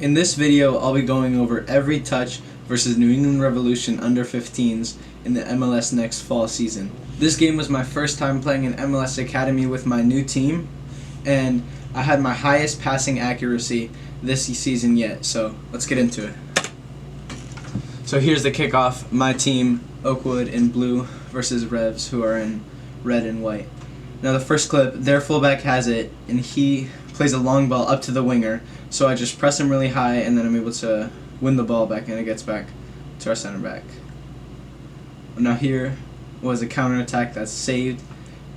In this video, I'll be going over every touch versus New England Revolution under 15s in the MLS next fall season. This game was my first time playing an MLS Academy with my new team, and I had my highest passing accuracy this season yet, so let's get into it. So here's the kickoff. My team, Oakwood in blue versus Revs, who are in red and white. Now the first clip, their fullback has it, and he plays a long ball up to the winger, so I just press him really high, and then I'm able to win the ball back, and it gets back to our center back. Now here was a counterattack that's saved,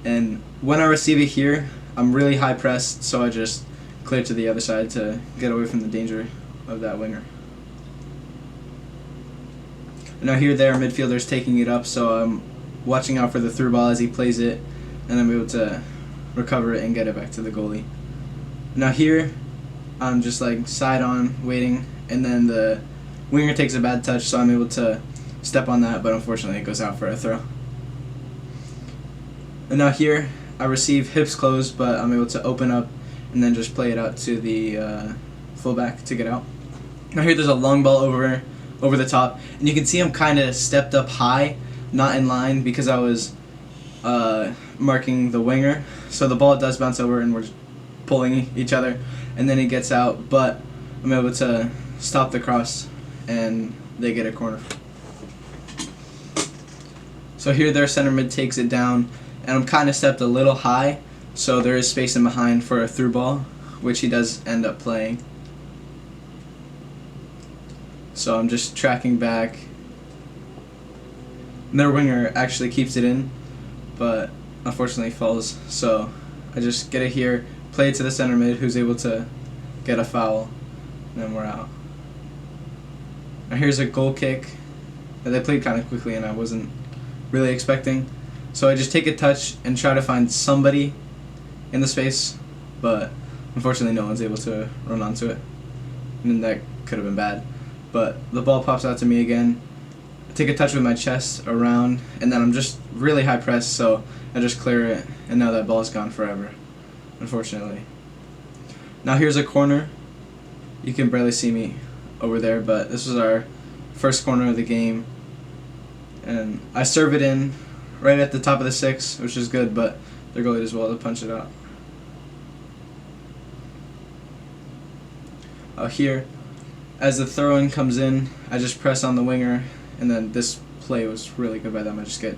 and when I receive it here, I'm really high pressed, so I just clear to the other side to get away from the danger of that winger. Now here their midfielder's taking it up, so I'm watching out for the through ball as he plays it, and I'm able to recover it and get it back to the goalie. Now here, I'm just like side on, waiting, and then the winger takes a bad touch, so I'm able to step on that, but unfortunately it goes out for a throw. And now here, I receive hips closed, but I'm able to open up and then just play it out to the fullback to get out. Now here there's a long ball over the top, and you can see I'm kind of stepped up high, not in line, because I was marking the winger. So the ball does bounce over and we're just pulling each other, and then he gets out, but I'm able to stop the cross and they get a corner. So here their center mid takes it down, and I'm kind of stepped a little high, so there is space in behind for a through ball, which he does end up playing. So I'm just tracking back. And their winger actually keeps it in, but unfortunately falls, so I just get it here, play it to the center mid, who's able to get a foul, and then we're out. Now here's a goal kick that they played kind of quickly and I wasn't really expecting. So I just take a touch and try to find somebody in the space, but unfortunately no one's able to run onto it. And that could have been bad. But the ball pops out to me again. I take a touch with my chest around, and then I'm just really high pressed, so I just clear it, and now that ball's gone forever, unfortunately. Now here's a corner. You can barely see me over there, but this was our first corner of the game. And I serve it in right at the top of the six, which is good, but their goalie does well to punch it out. Here, as the throw-in comes in, I just press on the winger, and then this play was really good by them. I just get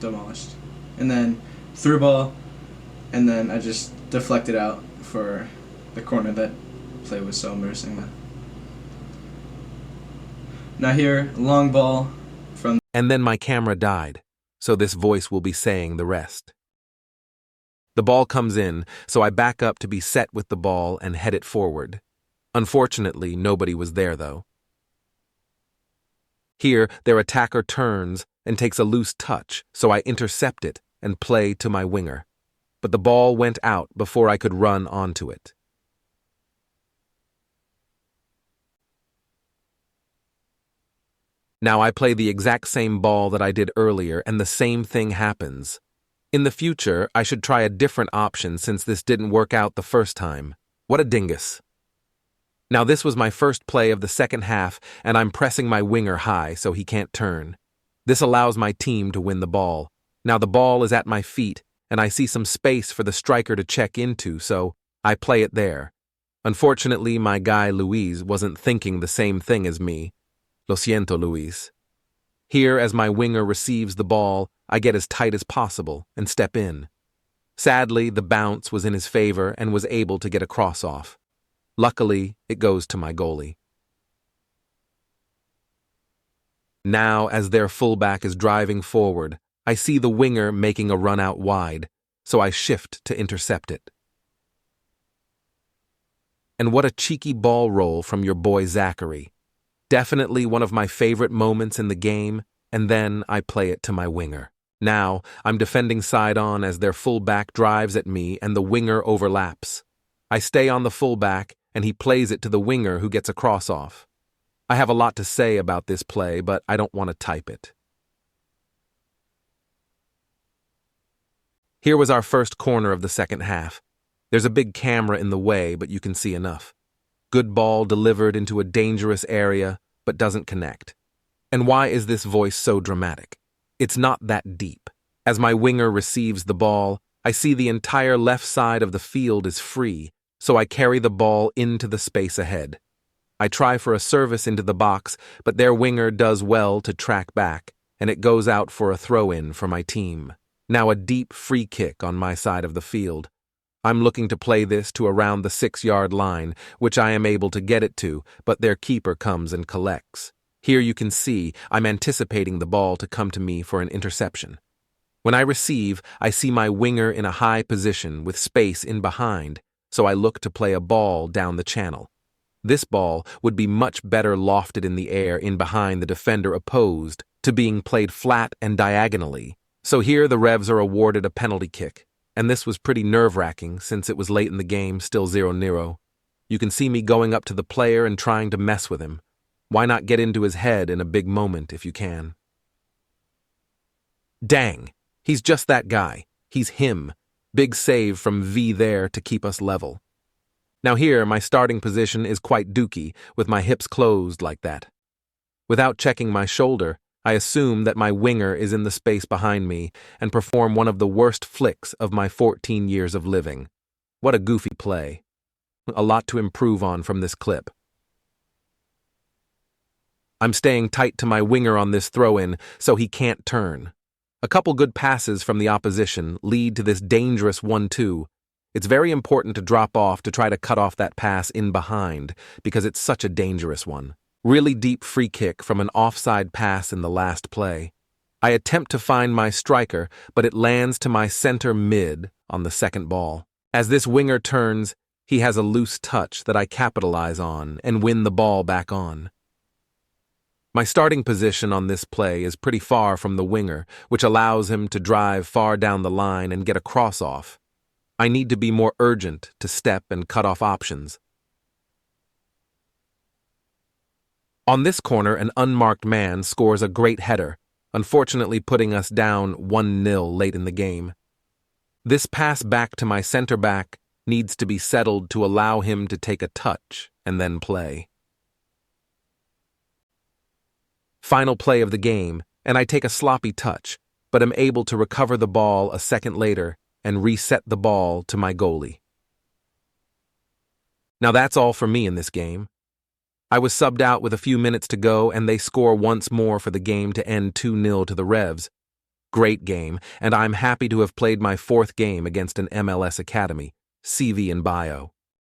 demolished. And then through ball, and then I just deflect it out for the corner. That play was so embarrassing. Now here, long ball from... And then my camera died, so this voice will be saying the rest. The ball comes in, so I back up to be set with the ball and head it forward. Unfortunately, nobody was there, though. Here, their attacker turns and takes a loose touch, so I intercept it and play to my winger. But the ball went out before I could run onto it. Now I play the exact same ball that I did earlier, and the same thing happens. In the future, I should try a different option since this didn't work out the first time. What a dingus. Now this was my first play of the second half, and I'm pressing my winger high so he can't turn. This allows my team to win the ball. Now the ball is at my feet, and I see some space for the striker to check into, so I play it there. Unfortunately, my guy Luis wasn't thinking the same thing as me. Lo siento, Luis. Here, as my winger receives the ball, I get as tight as possible and step in. Sadly, the bounce was in his favor and was able to get a cross off. Luckily, it goes to my goalie. Now, as their fullback is driving forward, I see the winger making a run out wide, so I shift to intercept it. And what a cheeky ball roll from your boy Zachary. Definitely one of my favorite moments in the game, and then I play it to my winger. Now, I'm defending side on as their fullback drives at me and the winger overlaps. I stay on the fullback, and he plays it to the winger who gets a cross off. I have a lot to say about this play, but I don't want to type it. Here was our first corner of the second half. There's a big camera in the way, but you can see enough. Good ball delivered into a dangerous area, but doesn't connect. And why is this voice so dramatic? It's not that deep. As my winger receives the ball, I see the entire left side of the field is free, so I carry the ball into the space ahead. I try for a service into the box, but their winger does well to track back, and it goes out for a throw-in for my team. Now a deep free kick on my side of the field. I'm looking to play this to around the 6-yard line, which I am able to get it to, but their keeper comes and collects. Here you can see I'm anticipating the ball to come to me for an interception. When I receive, I see my winger in a high position with space in behind, so I look to play a ball down the channel. This ball would be much better lofted in the air in behind the defender opposed to being played flat and diagonally. So here the Revs are awarded a penalty kick, and this was pretty nerve-wracking since it was late in the game, still 0-0. You can see me going up to the player and trying to mess with him. Why not get into his head in a big moment if you can? Dang, he's just that guy. He's him. Big save from V there to keep us level. Now here, my starting position is quite dookie, with my hips closed like that. Without checking my shoulder, I assume that my winger is in the space behind me and perform one of the worst flicks of my 14 years of living. What a goofy play. A lot to improve on from this clip. I'm staying tight to my winger on this throw-in so he can't turn. A couple good passes from the opposition lead to this dangerous 1-2. It's very important to drop off to try to cut off that pass in behind because it's such a dangerous one. Really deep free kick from an offside pass in the last play. I attempt to find my striker, but it lands to my center mid on the second ball. As this winger turns, he has a loose touch that I capitalize on and win the ball back on. My starting position on this play is pretty far from the winger, which allows him to drive far down the line and get a cross off. I need to be more urgent to step and cut off options. On this corner, an unmarked man scores a great header, unfortunately putting us down 1-0 late in the game. This pass back to my center back needs to be settled to allow him to take a touch and then play. Final play of the game, and I take a sloppy touch, but am able to recover the ball a second later and reset the ball to my goalie. Now that's all for me in this game. I was subbed out with a few minutes to go, and they score once more for the game to end 2-0 to the Revs. Great game, and I'm happy to have played my 4th game against an MLS academy. CV in bio.